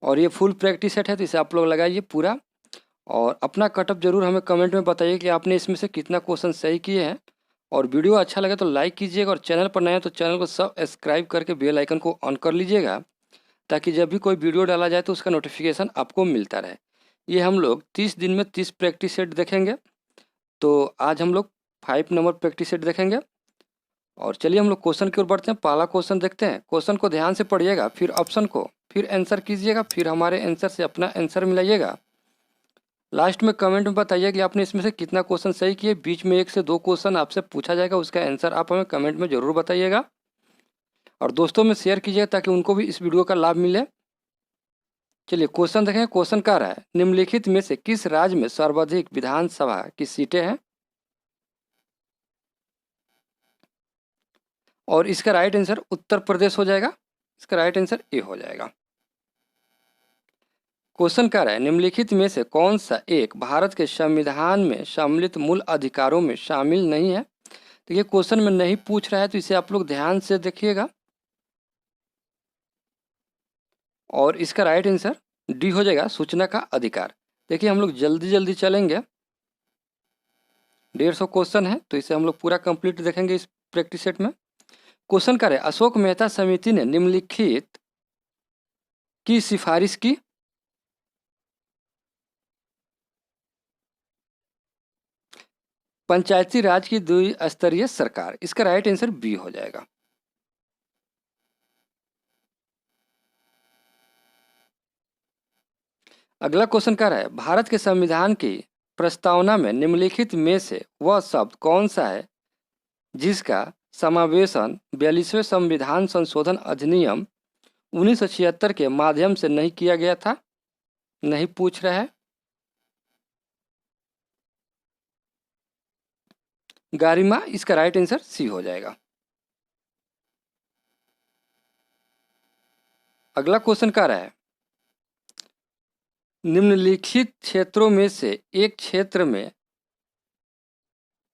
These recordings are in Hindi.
और ये फुल प्रैक्टिस सेट है, तो इसे आप लोग लगाइए पूरा और अपना कटअप जरूर हमें कमेंट में बताइए कि आपने इसमें से कितना क्वेश्चन सही किए हैं। और वीडियो अच्छा लगे तो लाइक कीजिएगा और चैनल पर नए हैं तो चैनल को सब्सक्राइब करके बेल आइकन को ऑन कर लीजिएगा, ताकि जब भी कोई वीडियो डाला जाए तो उसका नोटिफिकेशन आपको मिलता रहे। ये हम लोग 30 दिन में 30 प्रैक्टिस सेट देखेंगे। तो आज हम लोग 5 नंबर प्रैक्टिस सेट देखेंगे। और चलिए हम लोग क्वेश्चन की ओर बढ़ते हैं। पहला क्वेश्चन देखते हैं। क्वेश्चन को ध्यान से पढ़िएगा, फिर ऑप्शन को, फिर आंसर कीजिएगा, फिर हमारे आंसर से अपना आंसर मिलाइएगा। लास्ट में कमेंट में बताइए कि आपने इसमें से कितना क्वेश्चन सही किए। बीच में 1 से 2 क्वेश्चन आपसे पूछा जाएगा, उसका आंसर आप हमें कमेंट में जरूर बताइएगा और दोस्तों में शेयर कीजिएगा ताकि उनको भी इस वीडियो का लाभ मिले। चलिए क्वेश्चन देखें। क्वेश्चन कह रहा है, निम्नलिखित में से किस राज्य में सर्वाधिक विधानसभा की सीटें हैं? और इसका राइट आंसर उत्तर प्रदेश हो जाएगा। इसका राइट आंसर ए हो जाएगा। क्वेश्चन कह रहा है, निम्नलिखित में से कौन सा एक भारत के संविधान में सम्मिलित मूल अधिकारों में शामिल नहीं है? देखिए क्वेश्चन में नहीं पूछ रहा है, तो इसे आप लोग ध्यान से देखिएगा। और इसका राइट आंसर डी हो जाएगा, सूचना का अधिकार। देखिए हम लोग जल्दी जल्दी चलेंगे, 150 क्वेश्चन है, तो इसे हम लोग पूरा कंप्लीट देखेंगे इस प्रैक्टिस सेट में। क्वेश्चन करें, अशोक मेहता समिति ने निम्नलिखित की सिफारिश की? पंचायती राज की द्विस्तरीय सरकार। इसका राइट आंसर बी हो जाएगा। अगला क्वेश्चन कह रहा है, भारत के संविधान की प्रस्तावना में निम्नलिखित में से वह शब्द कौन सा है जिसका समावेशन 42वें संविधान संशोधन अधिनियम 1976 के माध्यम से नहीं किया गया था? नहीं पूछ रहा है। गारिमा। इसका राइट आंसर सी हो जाएगा। अगला क्वेश्चन कह रहा है, निम्नलिखित क्षेत्रों में से एक क्षेत्र में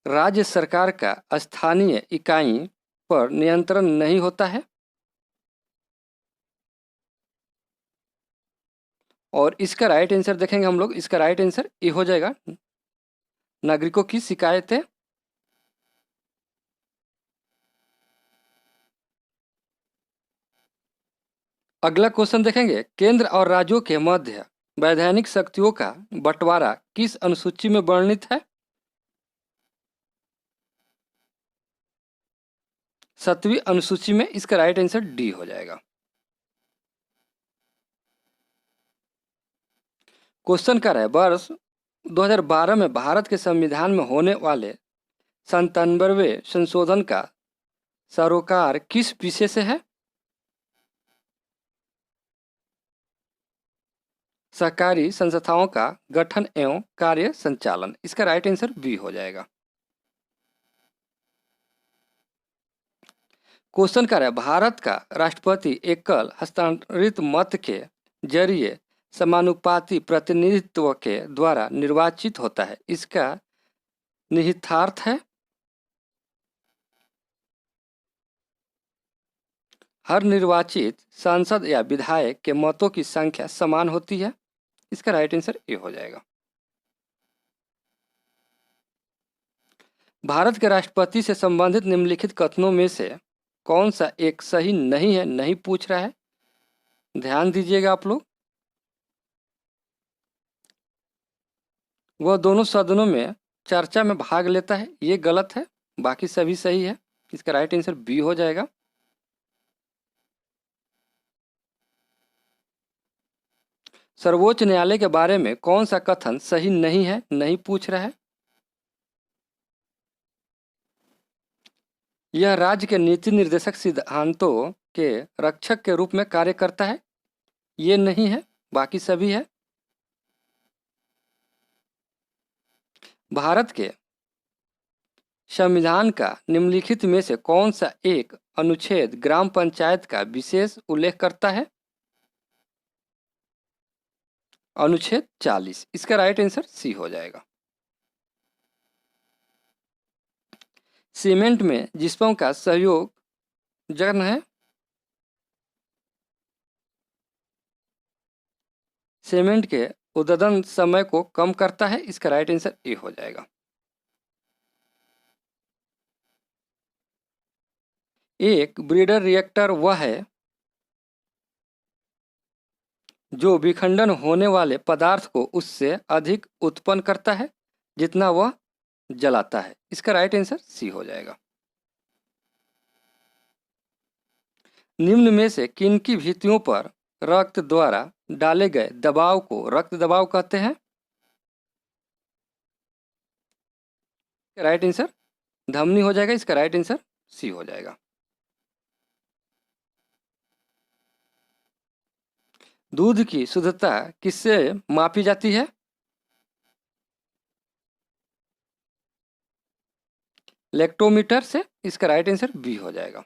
राज्य सरकार का स्थानीय इकाई पर नियंत्रण नहीं होता है? और इसका राइट आंसर देखेंगे हम लोग। इसका राइट आंसर ए हो जाएगा, नागरिकों की शिकायतें। अगला क्वेश्चन देखेंगे, केंद्र और राज्यों के मध्य वैधानिक शक्तियों का बंटवारा किस अनुसूची में वर्णित है? 7वीं अनुसूची में। इसका राइट आंसर डी हो जाएगा। क्वेश्चन कर रहा है, वर्ष 2012 में भारत के संविधान में होने वाले 97वें संशोधन का सरोकार किस विषय से है? सहकारी संस्थाओं का गठन एवं कार्य संचालन। इसका राइट आंसर बी हो जाएगा। क्वेश्चन कर रहा है, भारत का राष्ट्रपति एकल हस्तांतरित मत के जरिए समानुपाती प्रतिनिधित्व के द्वारा निर्वाचित होता है। इसका निहितार्थ है, हर निर्वाचित सांसद या विधायक के मतों की संख्या समान होती है। इसका राइट आंसर ए हो जाएगा। भारत के राष्ट्रपति से संबंधित निम्नलिखित कथनों में से कौन सा एक सही नहीं है? नहीं पूछ रहा है, ध्यान दीजिएगा आप लोग। वह दोनों सदनों में चर्चा में भाग लेता है, ये गलत है, बाकी सभी सही है। इसका राइट आंसर बी हो जाएगा। सर्वोच्च न्यायालय के बारे में कौन सा कथन सही नहीं है? नहीं पूछ रहा है। यह राज्य के नीति निर्देशक सिद्धांतों के रक्षक के रूप में कार्य करता है, ये नहीं है, बाकी सभी है। भारत के संविधान का निम्नलिखित में से कौन सा एक अनुच्छेद ग्राम पंचायत का विशेष उल्लेख करता है? अनुच्छेद 40। इसका राइट आंसर सी हो जाएगा। सीमेंट में जिस्पों का सहयोग जन है। सीमेंट के उद्गम समय को कम करता है। इसका राइट आंसर ए हो जाएगा। एक ब्रीडर रिएक्टर वह है जो विखंडन होने वाले पदार्थ को उससे अधिक उत्पन्न करता है जितना वह जलाता है। इसका राइट आंसर सी हो जाएगा। निम्न में से किनकी भित्तियों पर रक्त द्वारा डाले गए दबाव को रक्त दबाव कहते हैं? राइट आंसर धमनी हो जाएगा। इसका राइट आंसर सी हो जाएगा। दूध की शुद्धता किससे मापी जाती है? लैक्टोमीटर से। इसका राइट आंसर बी हो जाएगा।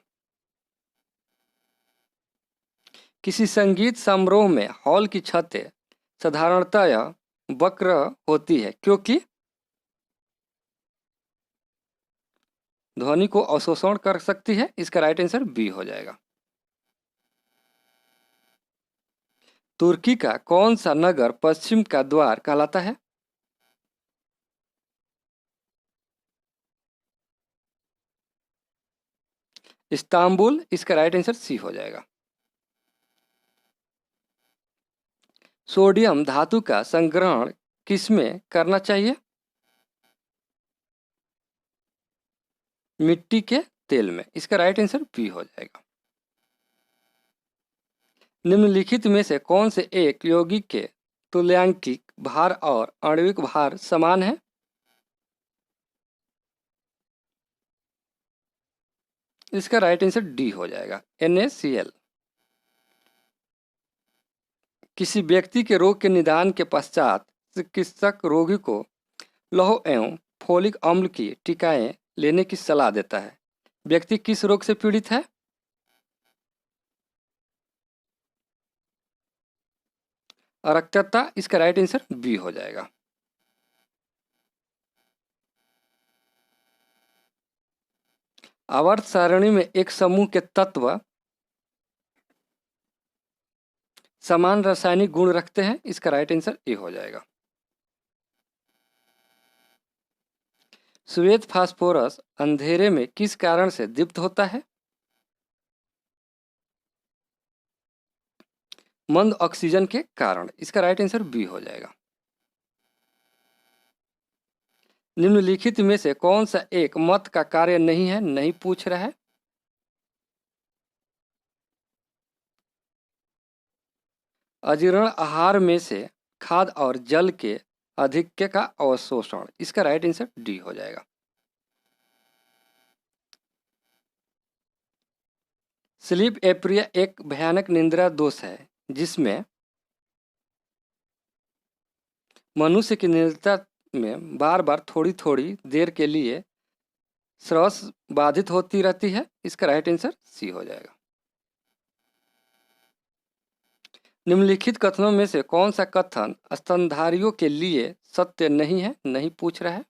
किसी संगीत समारोह में हॉल की छतें साधारणतः वक्र होती है क्योंकि ध्वनि को अवशोषण कर सकती है। इसका राइट आंसर बी हो जाएगा। तुर्की का कौन सा नगर पश्चिम का द्वार कहलाता है? इस्तांबुल। इसका राइट आंसर सी हो जाएगा। सोडियम धातु का संग्रहण किसमें करना चाहिए? मिट्टी के तेल में। इसका राइट आंसर बी हो जाएगा। निम्नलिखित में से कौन से एक यौगिक के तुल्यांकिक भार और आणविक भार समान है? इसका राइट आंसर डी हो जाएगा, NaCl। किसी व्यक्ति के रोग के निदान के पश्चात चिकित्सक रोगी को लौह एवं फोलिक अम्ल की टीकाएं लेने की सलाह देता है। व्यक्ति किस रोग से पीड़ित है? अरक्तता। इसका राइट आंसर बी हो जाएगा। आवर्त सारणी में एक समूह के तत्व समान रासायनिक गुण रखते हैं। इसका राइट आंसर ए हो जाएगा। श्वेत फास्फोरस अंधेरे में किस कारण से दीप्त होता है? मंद ऑक्सीजन के कारण। इसका राइट आंसर बी हो जाएगा। निम्नलिखित में से कौन सा एक मत का कार्य नहीं है? नहीं पूछ रहा है। अजीर्ण आहार में से खाद्य और जल के अधिक्य का अवशोषण। इसका राइट आंसर डी हो जाएगा। स्लीप एप्रिया एक भयानक निद्रा दोष है जिसमें मनुष्य की निद्रा में बार बार थोड़ी थोड़ी देर के लिए श्वास बाधित होती रहती है। इसका राइट आंसर सी हो जाएगा। निम्नलिखित कथनों में से कौन सा कथन स्तनधारियों के लिए सत्य नहीं है? नहीं पूछ रहा है।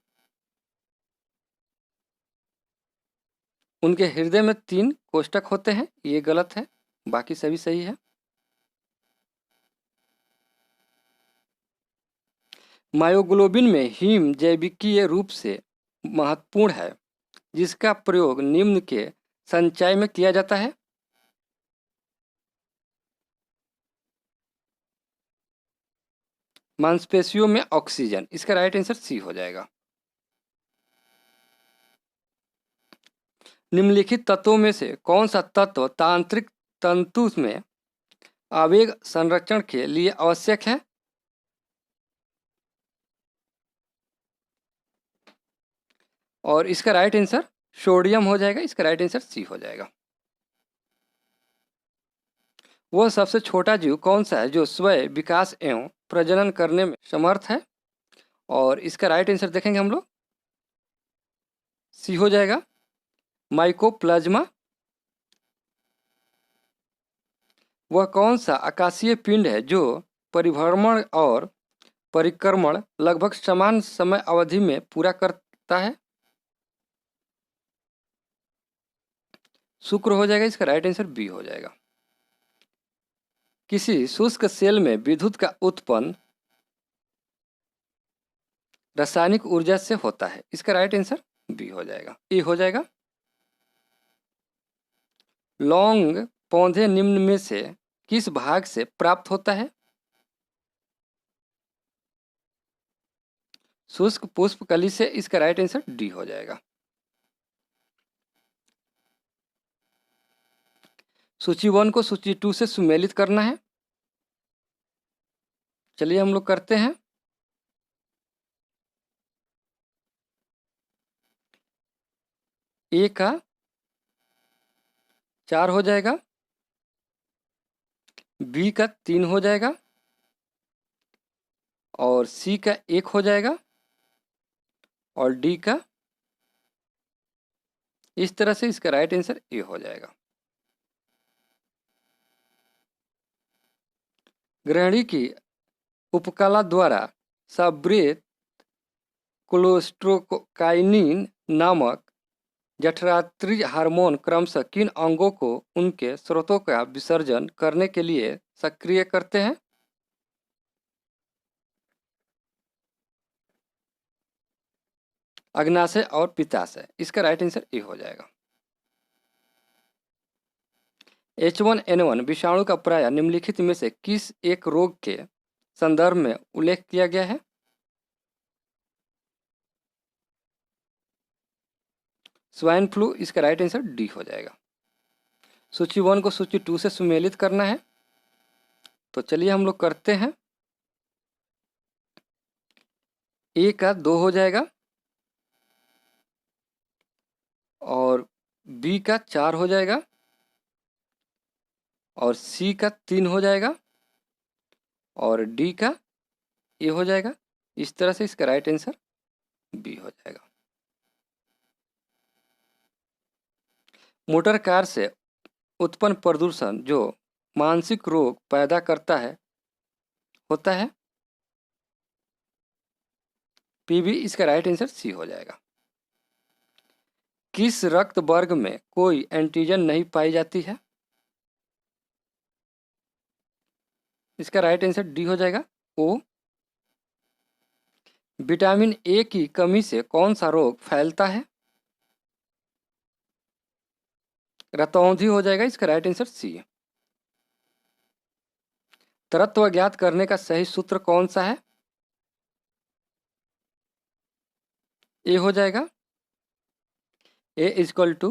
उनके हृदय में 3 कोष्ठक होते हैं। ये गलत है, बाकी सभी सही है। मायोग्लोबिन में हीम जैविकीय रूप से महत्वपूर्ण है जिसका प्रयोग निम्न के संचय में किया जाता है। मांसपेशियों में ऑक्सीजन। इसका राइट आंसर सी हो जाएगा। निम्नलिखित तत्वों में से कौन सा तत्व तांत्रिक तंतु में आवेग संरक्षण के लिए आवश्यक है? और इसका राइट आंसर सोडियम हो जाएगा। इसका राइट आंसर सी हो जाएगा। वह सबसे छोटा जीव कौन सा है जो स्वयं विकास एवं प्रजनन करने में समर्थ है? और इसका राइट आंसर देखेंगे हम लोग, सी हो जाएगा, माइकोप्लाज्मा। वह कौन सा आकाशीय पिंड है जो परिभ्रमण और परिक्रमण लगभग समान समय अवधि में पूरा करता है? शुक्र हो जाएगा। इसका राइट आंसर बी हो जाएगा। किसी शुष्क सेल में विद्युत का उत्पन्न रासायनिक ऊर्जा से होता है। इसका राइट आंसर बी हो जाएगा, ए हो जाएगा। लौंग पौधे निम्न में से किस भाग से प्राप्त होता है? शुष्क पुष्प कली से। इसका राइट आंसर डी हो जाएगा। सूची 1 को सूची 2 से सुमेलित करना है। चलिए हम लोग करते हैं। ए का 4 हो जाएगा, बी का 3 हो जाएगा और सी का 1 हो जाएगा और डी का, इस तरह से इसका राइट आंसर ए हो जाएगा। ग्रहणी की उपकला द्वारा साब्रेत क्लोस्ट्रोकाइनिन नामक जठरांत्रिय हार्मोन क्रमशः किन अंगों को उनके स्रोतों का विसर्जन करने के लिए सक्रिय करते हैं? अग्नाशय और पित्ताशय। इसका राइट आंसर ए हो जाएगा। H1N1 विषाणु का प्राय निम्नलिखित में से किस एक रोग के संदर्भ में उल्लेख किया गया है? Swine flu. इसका राइट आंसर डी हो जाएगा। सूची 1 को सूची 2 से सुमेलित करना है, तो चलिए हम लोग करते हैं। ए का 2 हो जाएगा और बी का 4 हो जाएगा और सी का 3 हो जाएगा और डी का ए हो जाएगा। इस तरह से इसका राइट आंसर बी हो जाएगा। मोटर कार से उत्पन्न प्रदूषण जो मानसिक रोग पैदा करता है होता है पीबी। इसका राइट आंसर सी हो जाएगा। किस रक्त वर्ग में कोई एंटीजन नहीं पाई जाती है? इसका राइट आंसर डी हो जाएगा, ओ। विटामिन ए की कमी से कौन सा रोग फैलता है? रतौंधी हो जाएगा। इसका राइट आंसर सी है। तरत्व ज्ञात करने का सही सूत्र कौन सा है? ए हो जाएगा, a equal to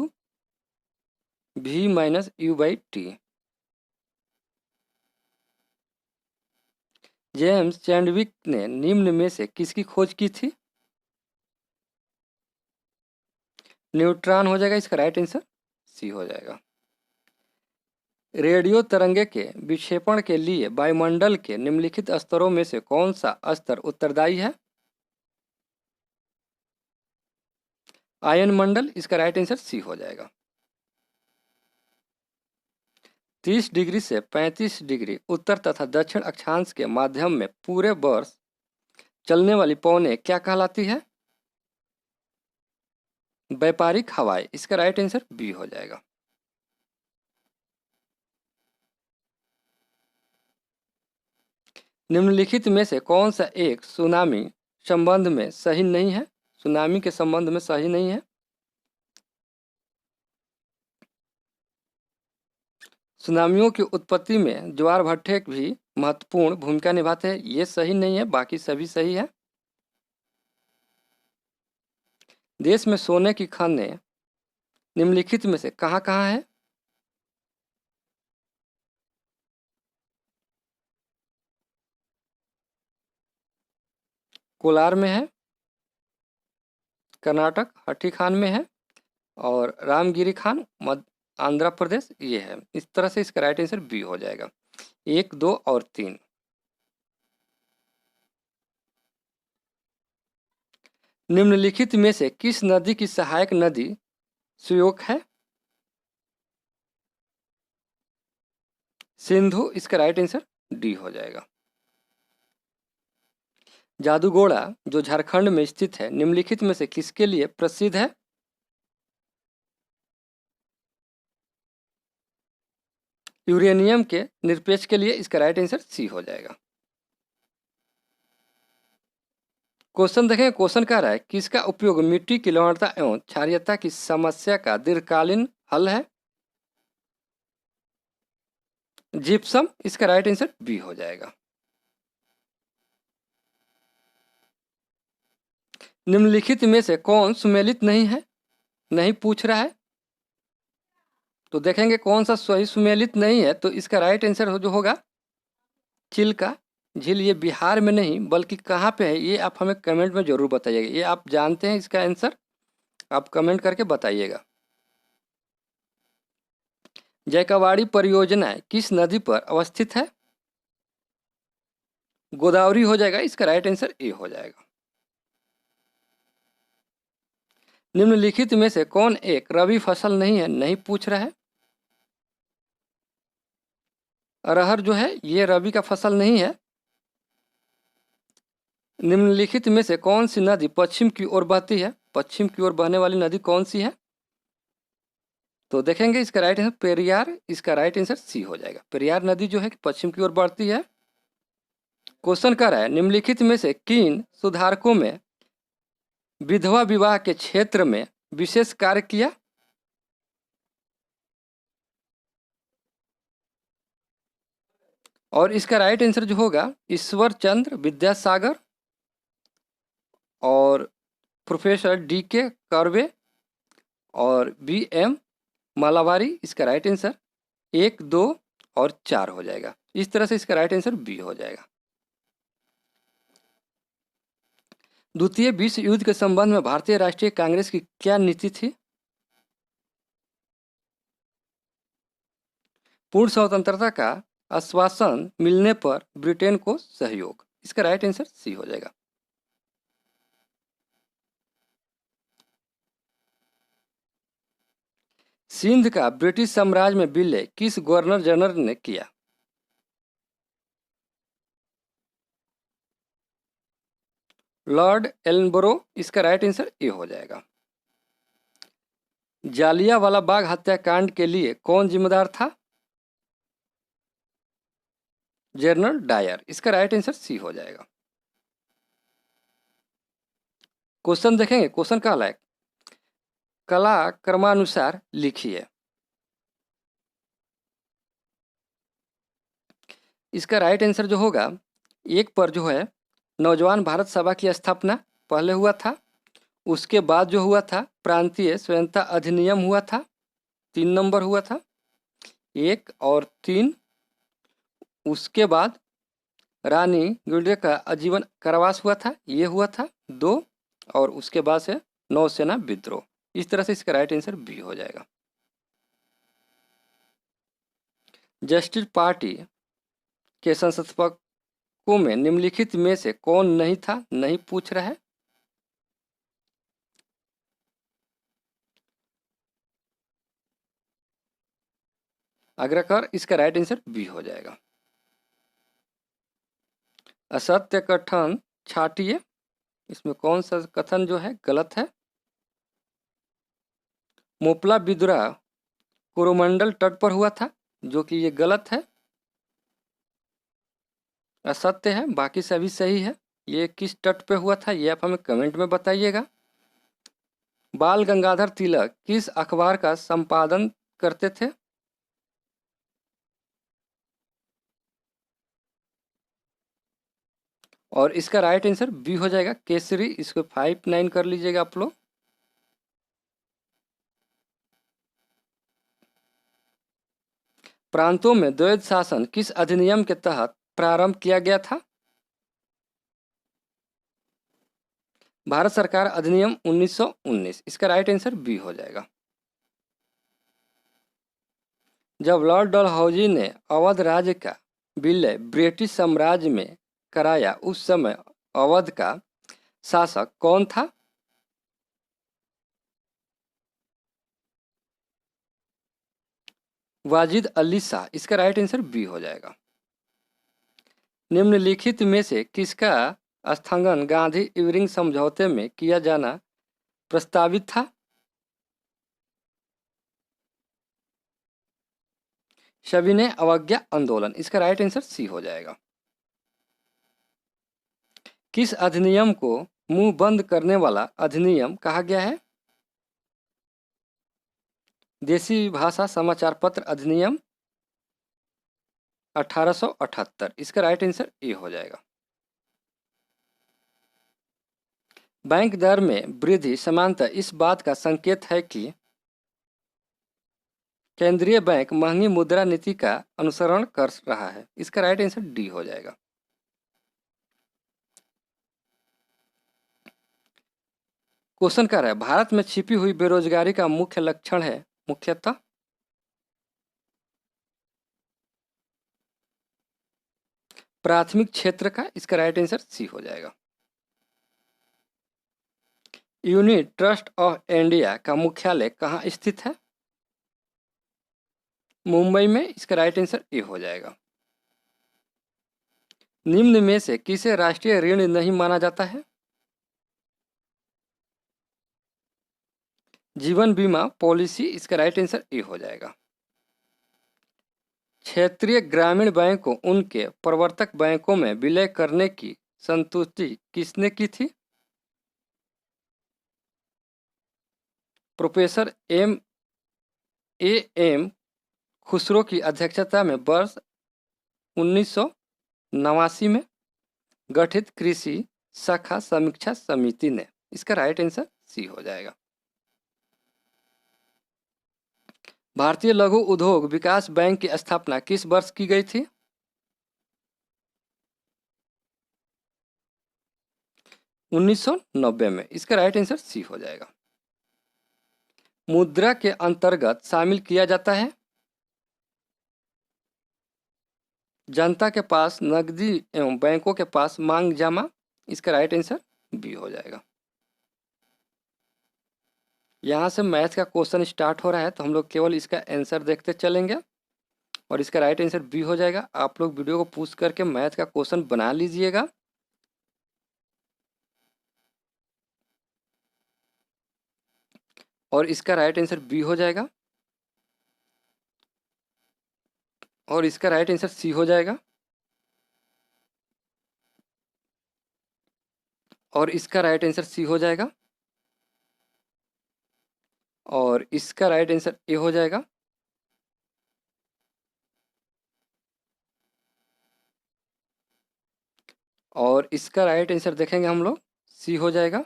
v minus u by t. James Chadwick ने निम्न में से किसकी खोज की थी? न्यूट्रॉन हो जाएगा। इसका राइट आंसर सी हो जाएगा। रेडियो तरंगे के विक्षेपण के लिए वायुमंडल के निम्नलिखित स्तरों में से कौन सा स्तर उत्तरदायी है? आयन मंडल। इसका राइट आंसर सी हो जाएगा। 30 डिग्री से 35 डिग्री उत्तर तथा दक्षिण अक्षांश के माध्यम में पूरे वर्ष चलने वाली पवनें क्या कहलाती है? व्यापारिक हवाएं। इसका राइट आंसर बी हो जाएगा। निम्नलिखित में से कौन सा एक सुनामी संबंध में सही नहीं है? सुनामी के संबंध में सही नहीं है। सुनामियों की उत्पत्ति में ज्वार भट्टे भी महत्वपूर्ण भूमिका निभाते हैं। ये सही नहीं है, बाकी सभी सही है। देश में सोने की खानें निम्नलिखित में से कहाँ कहाँ है? कोलार में है, कर्नाटक हट्टी खान में है और रामगिरी खान आंध्र प्रदेश ये है। इस तरह से इसका राइट आंसर बी हो जाएगा। 1, 2 और 3। निम्नलिखित में से किस नदी की सहायक नदी सुयोक है? सिंधु। इसका राइट आंसर डी हो जाएगा। जादूगोड़ा जो झारखंड में स्थित है निम्नलिखित में से किसके लिए प्रसिद्ध है? यूरेनियम के निरपेक्ष के लिए इसका राइट आंसर सी हो जाएगा। क्वेश्चन देखें, क्वेश्चन कह रहा है किसका उपयोग मिट्टी की लवणता एवं क्षारीयता की समस्या का दीर्घकालीन हल है? जिप्सम, इसका राइट आंसर बी हो जाएगा। निम्नलिखित में से कौन सुमेलित नहीं है? नहीं पूछ रहा है, तो देखेंगे कौन सा सही सुमेलित नहीं है। तो इसका राइट आंसर जो होगा चिल्का झील। ये बिहार में नहीं बल्कि कहाँ पे है ये आप हमें कमेंट में जरूर बताइएगा। ये आप जानते हैं इसका आंसर, आप कमेंट करके बताइएगा। जयकवाड़ी परियोजना किस नदी पर अवस्थित है? गोदावरी हो जाएगा, इसका राइट आंसर ए हो जाएगा। निम्नलिखित में से कौन एक रबी फसल नहीं है? नहीं पूछ रहा है। अरहर जो है ये रबी का फसल नहीं है। निम्नलिखित में से कौन सी नदी पश्चिम की ओर बहती है? पश्चिम की ओर बहने वाली नदी कौन सी है? तो देखेंगे इसका राइट आंसर पेरियार, इसका राइट आंसर सी हो जाएगा। पेरियार नदी जो है पश्चिम की ओर बढ़ती है। क्वेश्चन कर रहा है निम्नलिखित में से किन सुधारकों में विधवा विवाह के क्षेत्र में विशेष कार्य किया? और इसका राइट आंसर जो होगा ईश्वर चंद्र विद्यासागर और प्रोफेसर डी.के. कर्वे और बी.एम. मालावारी। इसका राइट आंसर 1, 2 और 4 हो जाएगा। इस तरह से इसका राइट आंसर बी हो जाएगा। द्वितीय विश्व युद्ध के संबंध में भारतीय राष्ट्रीय कांग्रेस की क्या नीति थी? पूर्ण स्वतंत्रता का आश्वासन मिलने पर ब्रिटेन को सहयोग। इसका राइट आंसर सी हो जाएगा। सिंध का ब्रिटिश साम्राज्य में विलय किस गवर्नर जनरल ने किया? Lord Ellenborough. इसका राइट आंसर ए हो जाएगा। जालियांवाला बाग हत्याकांड के लिए कौन जिम्मेदार था? General Dyer. इसका राइट आंसर सी हो जाएगा। क्वेश्चन देखेंगे, क्वेश्चन का है कला क्रमानुसार लिखिए। इसका राइट आंसर जो होगा एक पर जो है नौजवान भारत सभा की स्थापना पहले हुआ था। उसके बाद जो हुआ था प्रांतीय स्वतंत्रता अधिनियम हुआ था, 3 नंबर हुआ था 1 और 3। उसके बाद रानी गुर्जर का आजीवन कारावास हुआ था, ये हुआ था 2। और उसके बाद से नौसेना विद्रोह। इस तरह से इसका राइट आंसर बी हो जाएगा। जस्टिस पार्टी के संस्थापकों में निम्नलिखित में से कौन नहीं था? नहीं पूछ रहा है। अग्रकर। इसका राइट आंसर बी हो जाएगा। असत्य कथन छाटिए। इसमें कौन सा कथन जो है गलत है? मोपला विद्रोह कोरोमंडल तट पर हुआ था, जो कि ये गलत है, असत्य है। बाकी सभी सही है। ये किस तट पे हुआ था ये आप हमें कमेंट में बताइएगा। बाल गंगाधर तिलक किस अखबार का संपादन करते थे? और इसका राइट आंसर बी हो जाएगा केसरी। इसको 5-9 कर लीजिएगा आप लोग। प्रांतों में द्वैध शासन किस अधिनियम के तहत प्रारंभ किया गया था? भारत सरकार अधिनियम 1919। इसका राइट आंसर बी हो जाएगा। जब लॉर्ड डलहौजी ने अवध राज्य का विलय ब्रिटिश साम्राज्य में कराया उस समय अवध का शासक कौन था? वाजिद अली शाह। इसका राइट आंसर बी हो जाएगा। निम्नलिखित में से किसका स्थगन गांधी इरविंग समझौते में किया जाना प्रस्तावित था? सविनय अवज्ञा आंदोलन। इसका राइट आंसर सी हो जाएगा। किस अधिनियम को मुंह बंद करने वाला अधिनियम कहा गया है? देसी भाषा समाचार पत्र अधिनियम 1878। इसका राइट आंसर ए हो जाएगा। बैंक दर में वृद्धि सामान्यतः इस बात का संकेत है कि केंद्रीय बैंक महंगी मुद्रा नीति का अनुसरण कर रहा है। इसका राइट आंसर डी हो जाएगा। क्वेश्चन कर रहा है भारत में छिपी हुई बेरोजगारी का मुख्य लक्षण है मुख्यतः प्राथमिक क्षेत्र का। इसका राइट आंसर सी हो जाएगा। यूनिट ट्रस्ट ऑफ इंडिया का मुख्यालय कहाँ स्थित है? मुंबई में। इसका राइट आंसर ए हो जाएगा। निम्न में से किसे राष्ट्रीय ऋण नहीं माना जाता है? जीवन बीमा पॉलिसी। इसका राइट आंसर ए हो जाएगा। क्षेत्रीय ग्रामीण बैंक को उनके प्रवर्तक बैंकों में विलय करने की संतुष्टि किसने की थी? प्रोफेसर एम खुसरो की अध्यक्षता में वर्ष 1989 में गठित कृषि शाखा समीक्षा समिति ने। इसका राइट आंसर सी हो जाएगा। भारतीय लघु उद्योग विकास बैंक की स्थापना किस वर्ष की गई थी? 1990 में। इसका राइट आंसर सी हो जाएगा। मुद्रा के अंतर्गत शामिल किया जाता है जनता के पास नकदी एवं बैंकों के पास मांग जमा। इसका राइट आंसर बी हो जाएगा। यहाँ से मैथ का क्वेश्चन स्टार्ट हो रहा है तो हम लोग केवल इसका आंसर देखते चलेंगे और इसका राइट आंसर बी हो जाएगा। आप लोग वीडियो को पूछ करके मैथ का क्वेश्चन बना लीजिएगा। और इसका राइट आंसर बी हो जाएगा। और इसका राइट आंसर सी हो जाएगा। और इसका राइट आंसर सी हो जाएगा। और इसका राइट आंसर ए हो जाएगा। और इसका राइट आंसर देखेंगे हम लोग सी हो जाएगा।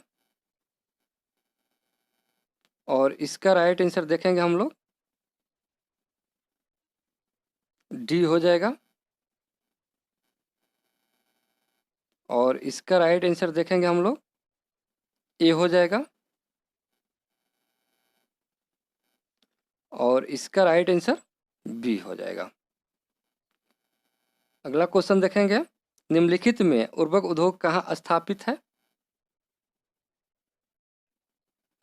और इसका राइट आंसर देखेंगे हम लोग डी हो जाएगा। और इसका राइट आंसर देखेंगे हम लोग ए हो जाएगा। और इसका राइट आंसर बी हो जाएगा। अगला क्वेश्चन देखेंगे निम्नलिखित में उर्वरक उद्योग कहाँ स्थापित है?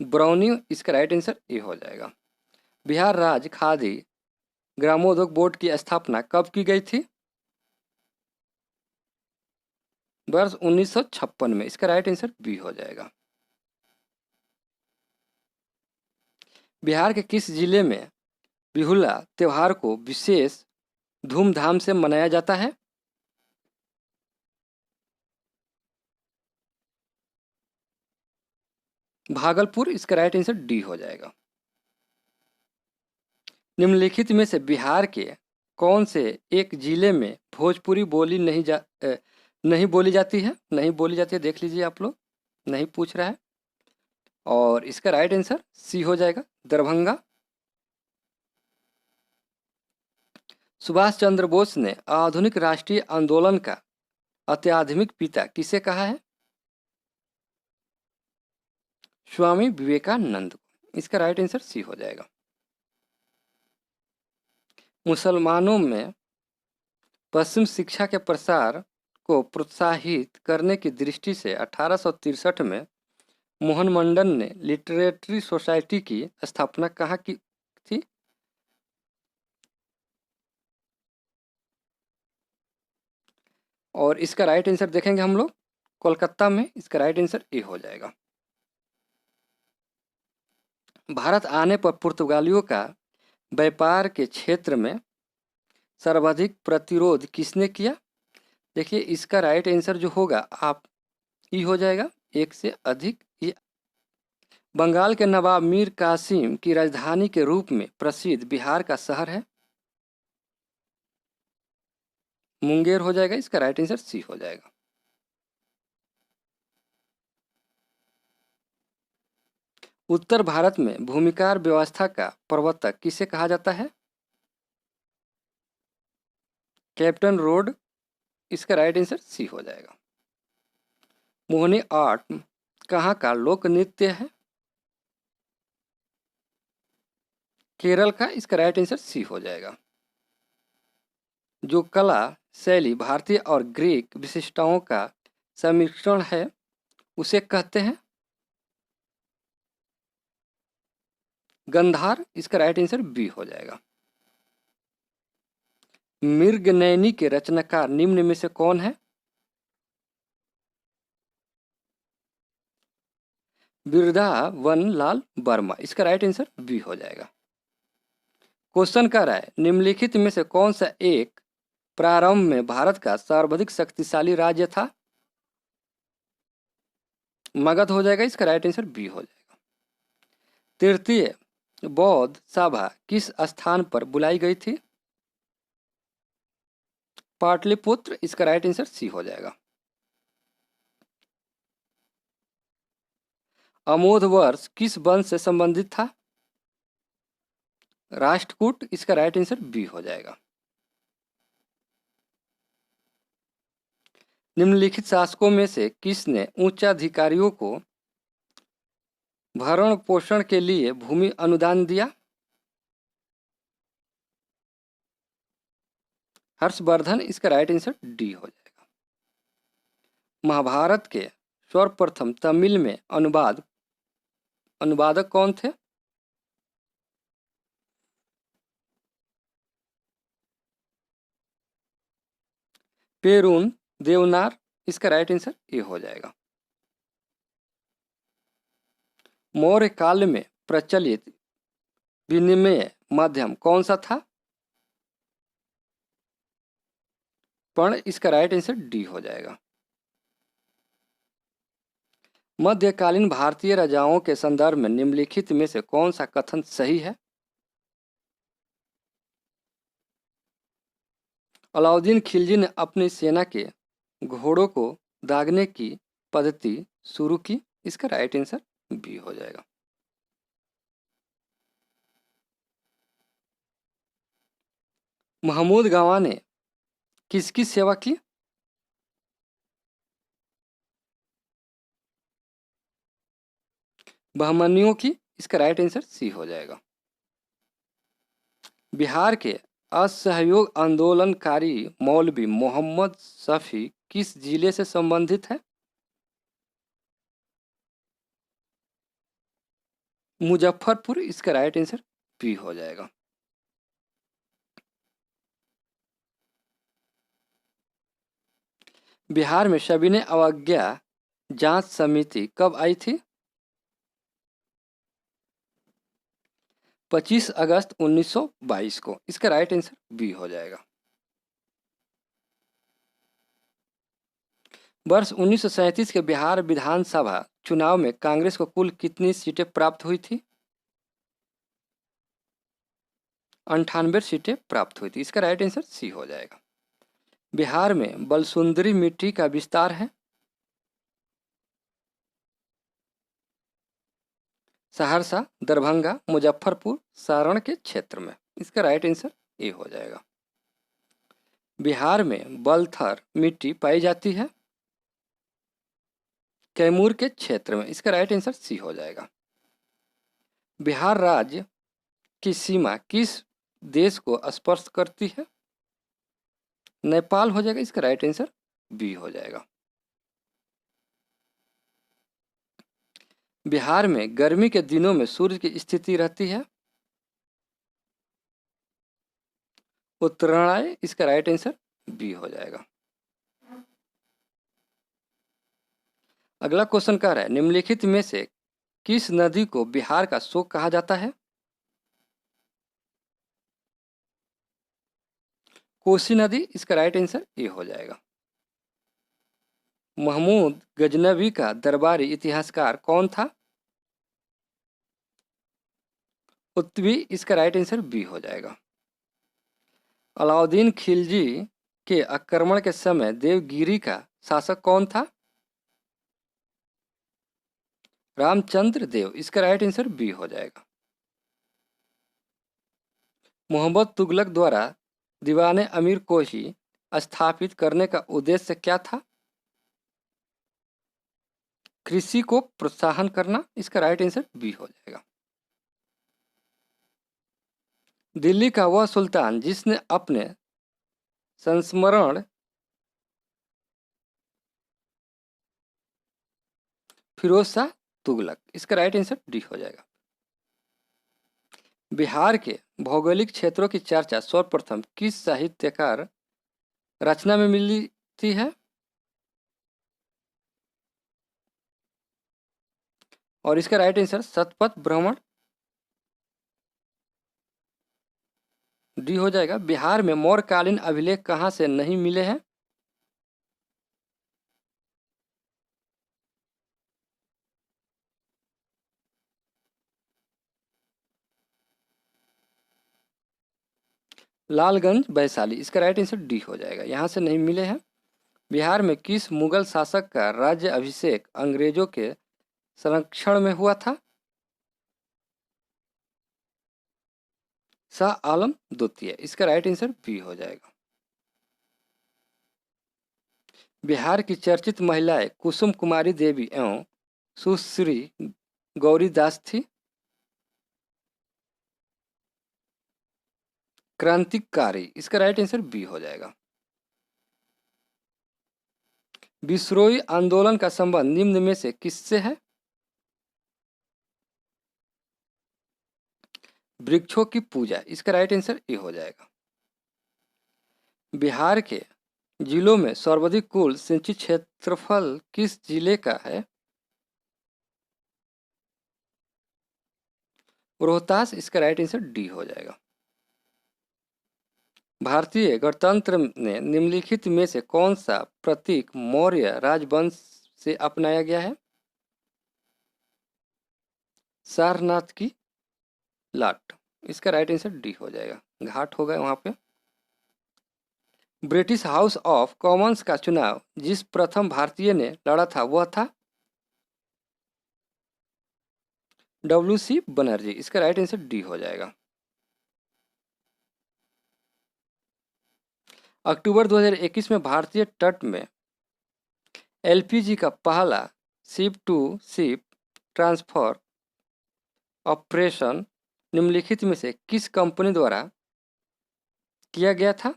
बरौनी। इसका राइट आंसर ए हो जाएगा। बिहार राज्य खादी ग्रामोद्योग बोर्ड की स्थापना कब की गई थी? वर्ष 1956 में। इसका राइट आंसर बी हो जाएगा। बिहार के किस जिले में बिहुला त्योहार को विशेष धूमधाम से मनाया जाता है? भागलपुर। इसका राइट आंसर डी हो जाएगा। निम्नलिखित में से बिहार के कौन से एक जिले में भोजपुरी नहीं बोली जाती है? नहीं बोली जाती है, देख लीजिए आप लोग, नहीं पूछ रहा है। और इसका राइट आंसर सी हो जाएगा, दरभंगा। सुभाष चंद्र बोस ने आधुनिक राष्ट्रीय आंदोलन का अत्याधुनिक पिता किसे कहा है? स्वामी विवेकानंद। इसका राइट आंसर सी हो जाएगा। मुसलमानों में पश्चिम शिक्षा के प्रसार को प्रोत्साहित करने की दृष्टि से 1863 में मोहन मंडल ने लिटरेरी सोसाइटी की स्थापना कहाँ की थी? और इसका राइट आंसर देखेंगे हम लोग कोलकाता में। इसका राइट आंसर ए हो जाएगा। भारत आने पर पुर्तगालियों का व्यापार के क्षेत्र में सर्वाधिक प्रतिरोध किसने किया? देखिए इसका राइट आंसर जो होगा आप ई हो जाएगा, एक से अधिक। ये बंगाल के नवाब मीर कासिम की राजधानी के रूप में प्रसिद्ध बिहार का शहर है? मुंगेर हो जाएगा, इसका राइट आंसर सी हो जाएगा। उत्तर भारत में भूमिकार व्यवस्था का प्रवर्तक किसे कहा जाता है? कैप्टन रोड, इसका राइट आंसर सी हो जाएगा। मोहिनी आर्ट कहाँ का लोक नृत्य है? केरल का, इसका राइट आंसर सी हो जाएगा। जो कला शैली भारतीय और ग्रीक विशिष्टताओं का सम्मिश्रण है उसे कहते हैं? गंधार, इसका राइट आंसर बी हो जाएगा। मृगनयनी के रचनाकार निम्न में से कौन है? बिरधावन लाल वर्मा, इसका राइट आंसर बी हो जाएगा। क्वेश्चन कर रहा है निम्नलिखित में से कौन सा एक प्रारंभ में भारत का सर्वाधिक शक्तिशाली राज्य था? मगध हो जाएगा, इसका राइट आंसर बी हो जाएगा। तृतीय बौद्ध सभा किस स्थान पर बुलाई गई थी? पाटलिपुत्र, इसका राइट आंसर सी हो जाएगा। अमोध वर्ष किस वंश से संबंधित था? राष्ट्रकूट, इसका राइट आंसर बी हो जाएगा। निम्नलिखित शासकों में से किसने उच्चाधिकारियों को भरण पोषण के लिए भूमि अनुदान दिया? हर्षवर्धन, इसका राइट आंसर डी हो जाएगा। महाभारत के सर्वप्रथम तमिल में अनुवादक कौन थे? पेरुन देवनार, इसका राइट आंसर ए हो जाएगा। मौर्य काल में प्रचलित विनिमय माध्यम कौन सा था? पर्ण, इसका राइट आंसर डी हो जाएगा। मध्यकालीन भारतीय राजाओं के संदर्भ में निम्नलिखित में से कौन सा कथन सही है? अलाउद्दीन खिलजी ने अपनी सेना के घोड़ों को दागने की पद्धति शुरू की, इसका राइट आंसर बी हो जाएगा। महमूद गवाह ने किसकी सेवा की? बहमनियों की, इसका राइट आंसर सी हो जाएगा। बिहार के असहयोग आंदोलनकारी मौलवी मोहम्मद शफी किस जिले से संबंधित है? मुजफ्फरपुर, इसका राइट आंसर बी हो जाएगा। बिहार में सविनय अवज्ञा जांच समिति कब आई थी? 25 अगस्त 1922 को, इसका राइट आंसर बी हो जाएगा। वर्ष 1937 के बिहार विधानसभा चुनाव में कांग्रेस को कुल कितनी सीटें प्राप्त हुई थी? 98 सीटें प्राप्त हुई थी, इसका राइट आंसर सी हो जाएगा। बिहार में बलसुंदरी मिट्टी का विस्तार है? सहरसा, दरभंगा, मुजफ्फरपुर, सारण के क्षेत्र में, इसका राइट आंसर ए हो जाएगा। बिहार में बलथर मिट्टी पाई जाती है? कैमूर के क्षेत्र में, इसका राइट आंसर सी हो जाएगा। बिहार राज्य की सीमा किस देश को स्पर्श करती है? नेपाल हो जाएगा, इसका राइट आंसर बी हो जाएगा। बिहार में गर्मी के दिनों में सूर्य की स्थिति रहती है? उत्तरायण, इसका राइट आंसर बी हो जाएगा। अगला क्वेश्चन कह रहा है निम्नलिखित में से किस नदी को बिहार का शोक कहा जाता है? कोसी नदी, इसका राइट आंसर ए हो जाएगा। महमूद गजनवी का दरबारी इतिहासकार कौन था? उत्तवी, इसका राइट आंसर बी हो जाएगा। अलाउद्दीन खिलजी के आक्रमण के समय देवगिरी का शासक कौन था? रामचंद्र देव, इसका राइट आंसर बी हो जाएगा। मोहम्मद तुगलक द्वारा दीवाने अमीर को ही स्थापित करने का उद्देश्य क्या था? कृषि को प्रोत्साहन करना, इसका राइट आंसर बी हो जाएगा। दिल्ली का वह सुल्तान जिसने अपने संस्मरण फिरोज शाह तुगलक, इसका राइट आंसर डी हो जाएगा। बिहार के भौगोलिक क्षेत्रों की चर्चा सर्वप्रथम किस साहित्यकार रचना में मिलती है? और इसका राइट आंसर शतपथ भ्रमण, डी हो जाएगा। बिहार में मौर्यकालीन अभिलेख कहाँ से नहीं मिले हैं? लालगंज वैशाली, इसका राइट आंसर डी हो जाएगा, यहाँ से नहीं मिले हैं। बिहार में किस मुगल शासक का राज्य अभिषेक अंग्रेजों के संरक्षण में हुआ था? शाह आलम द्वितीय, इसका राइट आंसर बी हो जाएगा। बिहार की चर्चित महिलाएं कुसुम कुमारी देवी एवं सुश्री गौरी दास थी। क्रांतिकारी, इसका राइट आंसर बी हो जाएगा। विद्रोही आंदोलन का संबंध निम्न में से किससे है? वृक्षों की पूजा, इसका राइट आंसर ए हो जाएगा। बिहार के जिलों में सर्वाधिक कुल सिंचित क्षेत्रफल किस जिले का है? रोहतास, इसका राइट आंसर डी हो जाएगा। भारतीय गणतंत्र ने निम्नलिखित में से कौन सा प्रतीक मौर्य राजवंश से अपनाया गया है? सारनाथ की लाट, इसका राइट आंसर डी हो जाएगा, घाट होगा वहां पे। ब्रिटिश हाउस ऑफ कॉमन्स का चुनाव जिस प्रथम भारतीय ने लड़ा था वह था? WC बनर्जी, इसका राइट आंसर डी हो जाएगा। अक्टूबर 2021 में भारतीय तट में LPG का पहला ship to ship transfer operation निम्नलिखित में से किस कंपनी द्वारा किया गया था?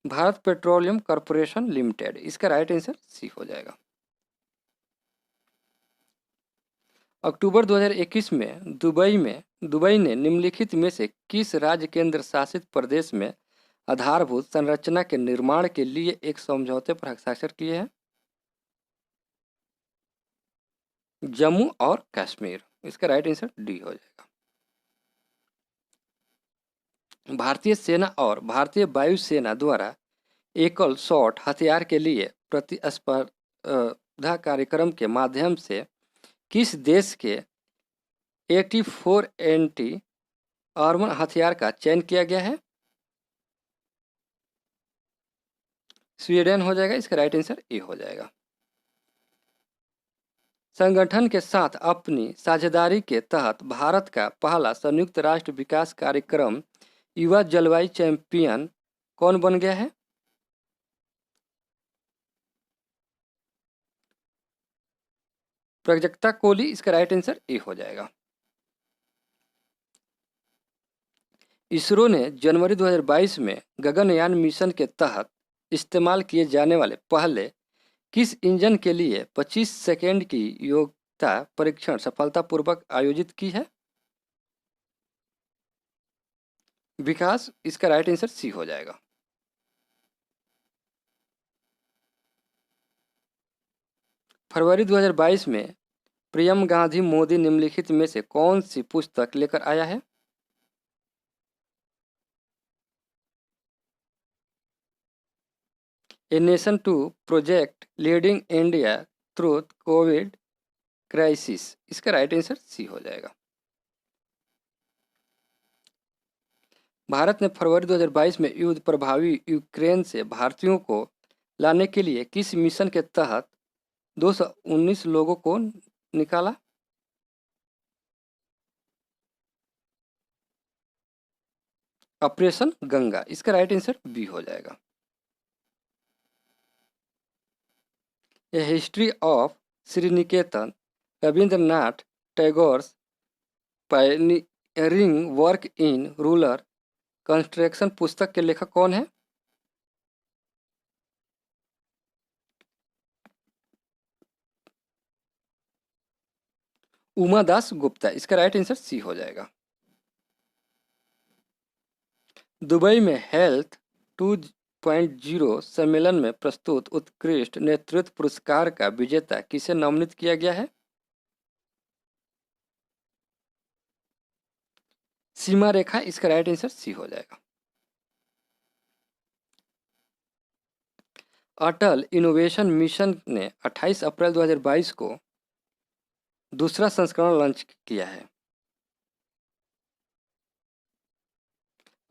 भारत पेट्रोलियम कॉर्पोरेशन लिमिटेड, इसका राइट आंसर सी हो जाएगा। अक्टूबर 2021 में दुबई ने निम्नलिखित में से किस राज्य केंद्र शासित प्रदेश में आधारभूत संरचना के निर्माण के लिए एक समझौते पर हस्ताक्षर किए हैं? जम्मू और कश्मीर, इसका राइट आंसर डी हो जाएगा। भारतीय सेना और भारतीय वायुसेना द्वारा एकल शॉट हथियार के लिए प्रतिस्पर्धा कार्यक्रम के माध्यम से किस देश के 84 एंटी आर्मर हथियार का चयन किया गया है? स्वीडन हो जाएगा, इसका राइट आंसर ए हो जाएगा। संगठन के साथ अपनी साझेदारी के तहत भारत का पहला संयुक्त राष्ट्र विकास कार्यक्रम युवा जलवायु चैंपियन कौन बन गया है? प्राजक्ता कोहली, इसका राइट आंसर ए हो जाएगा। इसरो ने जनवरी 2022 में गगनयान मिशन के तहत इस्तेमाल किए जाने वाले पहले किस इंजन के लिए 25 सेकेंड की योग्यता परीक्षण सफलतापूर्वक आयोजित की है? विकास, इसका राइट आंसर सी हो जाएगा। फरवरी 2022 में प्रियम गांधी मोदी निम्नलिखित में से कौन सी पुस्तक लेकर आया है? A nation to project leading India through covid crisis. इसका राइट आंसर सी हो जाएगा। भारत ने फरवरी 2022 में युद्ध प्रभावी यूक्रेन से भारतीयों को लाने के लिए किस मिशन के तहत 219 लोगों को निकाला? ऑपरेशन गंगा। इसका राइट आंसर बी हो जाएगा। A history of Sriniketan Rabindranath Tagore pioneering work in rural construction पुस्तक के लेखक कौन है? उमा दास गुप्ता। इसका राइट आंसर सी हो जाएगा। दुबई में हेल्थ 2.0 सम्मेलन में प्रस्तुत उत्कृष्ट नेतृत्व पुरस्कार का विजेता किसे नामित किया गया है? सीमा रेखा। इसका राइट आंसर सी हो जाएगा। अटल इनोवेशन मिशन ने 28 अप्रैल 2022 को दूसरा संस्करण लॉन्च किया है।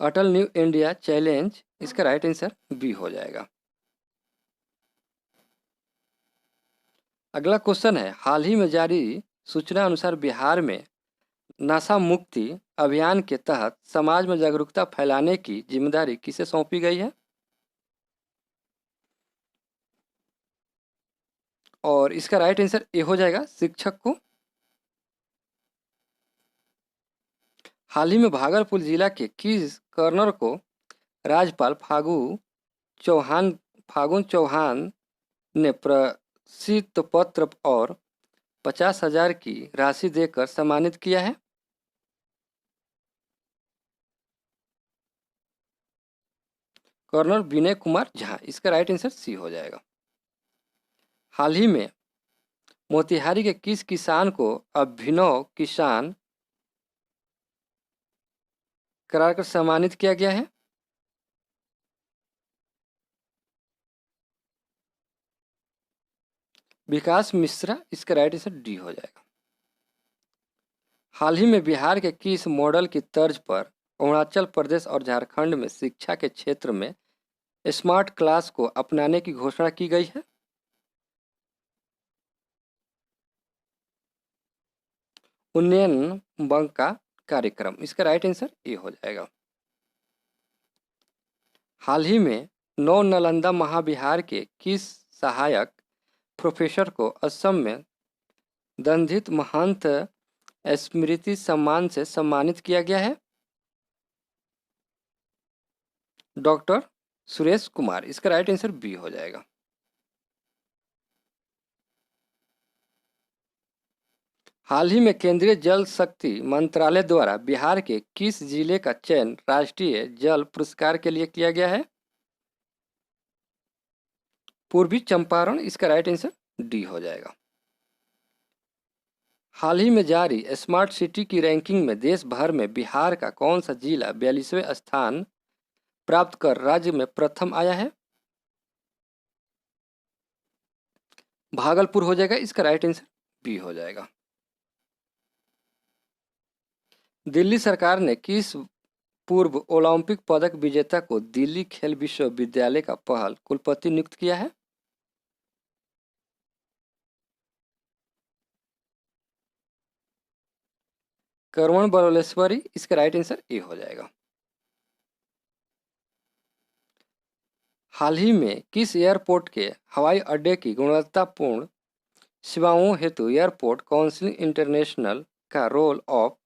अटल न्यू इंडिया चैलेंज। इसका राइट आंसर बी हो जाएगा। अगला क्वेश्चन है, हाल ही में जारी सूचना अनुसार बिहार में नशा मुक्ति अभियान के तहत समाज में जागरूकता फैलाने की जिम्मेदारी किसे सौंपी गई है? और इसका राइट आंसर ए हो जाएगा, शिक्षक को। हाल ही में भागलपुर जिला के किस कर्नल को राज्यपाल फागुन चौहान ने प्रसिद्ध पत्र और 50,000 की राशि देकर सम्मानित किया है? कर्नल विनय कुमार झा। इसका राइट आंसर सी हो जाएगा। हाल ही में मोतिहारी के किस किसान को अभिनव किसान कराकर सम्मानित किया गया है? विकास मिश्रा। इसका राइट आंसर डी हो जाएगा। हाल ही में बिहार के किस मॉडल की तर्ज पर अरुणाचल प्रदेश और झारखंड में शिक्षा के क्षेत्र में स्मार्ट क्लास को अपनाने की घोषणा की गई है? उन्नयन बंका कार्यक्रम। इसका राइट आंसर ए हो जाएगा। हाल ही में नौ नालंदा महाविहार के किस सहायक प्रोफेसर को असम में दंडित महंत स्मृति सम्मान से सम्मानित किया गया है? डॉक्टर सुरेश कुमार। इसका राइट आंसर बी हो जाएगा। हाल ही में केंद्रीय जल शक्ति मंत्रालय द्वारा बिहार के किस जिले का चयन राष्ट्रीय जल पुरस्कार के लिए किया गया है? पूर्वी चंपारण। इसका राइट आंसर डी हो जाएगा। हाल ही में जारी स्मार्ट सिटी की रैंकिंग में देश भर में बिहार का कौन सा जिला 42वें स्थान प्राप्त कर राज्य में प्रथम आया है? भागलपुर हो जाएगा। इसका राइट आंसर बी हो जाएगा। दिल्ली सरकार ने किस पूर्व ओलंपिक पदक विजेता को दिल्ली खेल विश्वविद्यालय का पहल कुलपति नियुक्त किया है? करवण बलेश्वरी। इसका राइट आंसर ए हो जाएगा। हाल ही में किस एयरपोर्ट के हवाई अड्डे की गुणवत्तापूर्ण सेवाओं हेतु एयरपोर्ट काउंसिल इंटरनेशनल का रोल ऑफ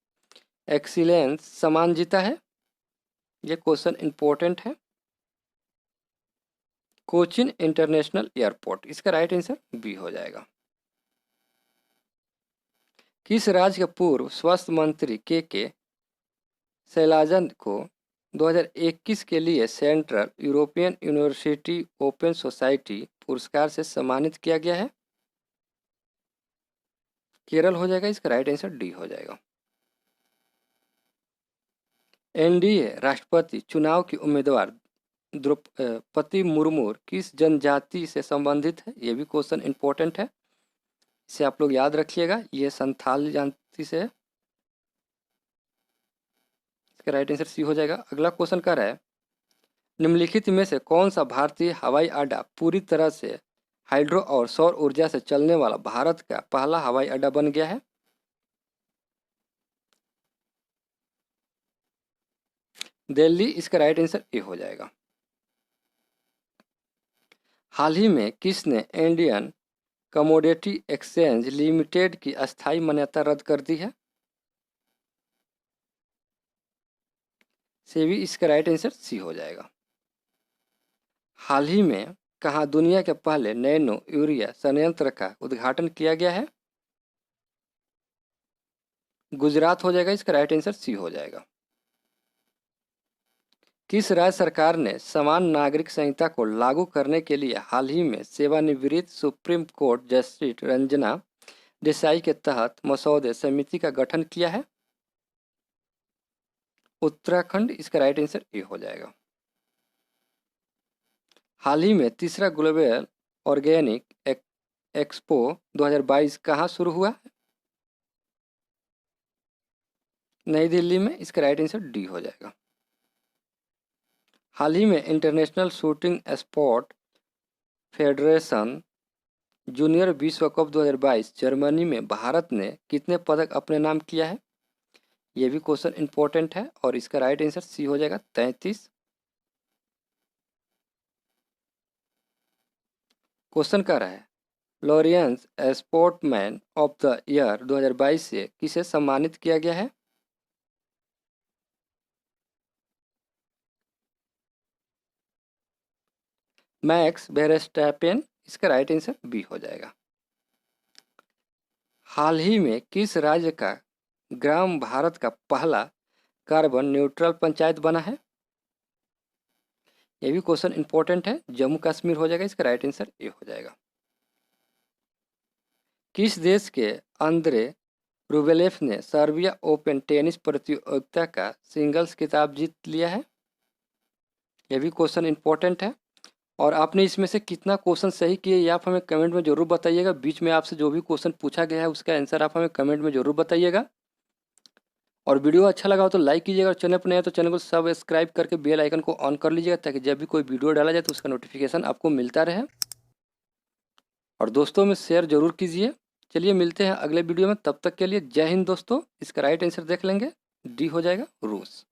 एक्सीलेंस सम्मान जीता है? ये क्वेश्चन इंपॉर्टेंट है। Cochin international airport. इसका राइट आंसर बी हो जाएगा। किस राज्य के पूर्व स्वास्थ्य मंत्री के शैलजा को 2021 के लिए central European university open society पुरस्कार से सम्मानित किया गया है? केरल हो जाएगा। इसका राइट आंसर डी हो जाएगा। एनडीए राष्ट्रपति चुनाव की उम्मीदवार द्रौपदी मुर्मू किस जनजाति से संबंधित है? ये भी क्वेश्चन इंपॉर्टेंट है, इसे आप लोग याद रखिएगा। ये संथाल जनजाति से है। इसका राइट आंसर सी हो जाएगा। अगला क्वेश्चन कर रहा है, निम्नलिखित में से कौन सा भारतीय हवाई अड्डा पूरी तरह से हाइड्रो और सौर ऊर्जा से चलने वाला भारत का पहला हवाई अड्डा बन गया है? दिल्ली, इसका राइट आंसर ए हो जाएगा। हाल ही में किसने इंडियन कमोडिटी एक्सचेंज लिमिटेड की अस्थायी मान्यता रद्द कर दी है? सेबी, इसका राइट आंसर सी हो जाएगा। हाल ही में कहाँ दुनिया के पहले नैनो यूरिया संयंत्र का उद्घाटन किया गया है? गुजरात हो जाएगा, इसका राइट आंसर सी हो जाएगा। किस राज्य सरकार ने समान नागरिक संहिता को लागू करने के लिए हाल ही में सेवानिवृत्त supreme court justice Ranjana Desai के तहत मसौदे समिति का गठन किया है? उत्तराखंड, इसका राइट आंसर ए हो जाएगा। हाल ही में तीसरा ग्लोबल ऑर्गेनिक एक्सपो 2022 कहाँ शुरू हुआ? नई दिल्ली में, इसका राइट आंसर डी हो जाएगा। हाल ही में international shooting sport federation junior विश्व कप 2022 जर्मनी में भारत ने कितने पदक अपने नाम किया है? यह भी क्वेश्चन इंपॉर्टेंट है और इसका राइट आंसर सी हो जाएगा, 33। क्वेश्चन कर रहा है, Lawrence sportsman of the year 2022 से किसे सम्मानित किया गया है? मैक्स वेरस्टैपेन, इसका राइट आंसर बी हो जाएगा। हाल ही में किस राज्य का ग्राम भारत का पहला कार्बन न्यूट्रल पंचायत बना है? यह भी क्वेश्चन इंपॉर्टेंट है, जम्मू कश्मीर हो जाएगा, इसका राइट आंसर ए हो जाएगा। किस देश के अंद्रे रूबेलेव ने सर्बिया ओपन टेनिस प्रतियोगिता का सिंगल्स खिताब जीत लिया है? यह भी क्वेश्चन इंपॉर्टेंट है और आपने इसमें से कितना क्वेश्चन सही किए ये आप हमें कमेंट में जरूर बताइएगा। बीच में आपसे जो भी क्वेश्चन पूछा गया है उसका आंसर आप हमें कमेंट में जरूर बताइएगा। और वीडियो अच्छा लगा हो तो लाइक कीजिएगा और चैनल पर नया तो चैनल को सब्सक्राइब करके बेल आइकन को ऑन कर लीजिएगा ताकि जब भी कोई वीडियो डाला जाए तो उसका नोटिफिकेशन आपको मिलता रहे। और दोस्तों में शेयर जरूर कीजिए। चलिए मिलते हैं अगले वीडियो में, तब तक के लिए जय हिंद दोस्तों। इसका राइट आंसर देख लेंगे, डी हो जाएगा रूस।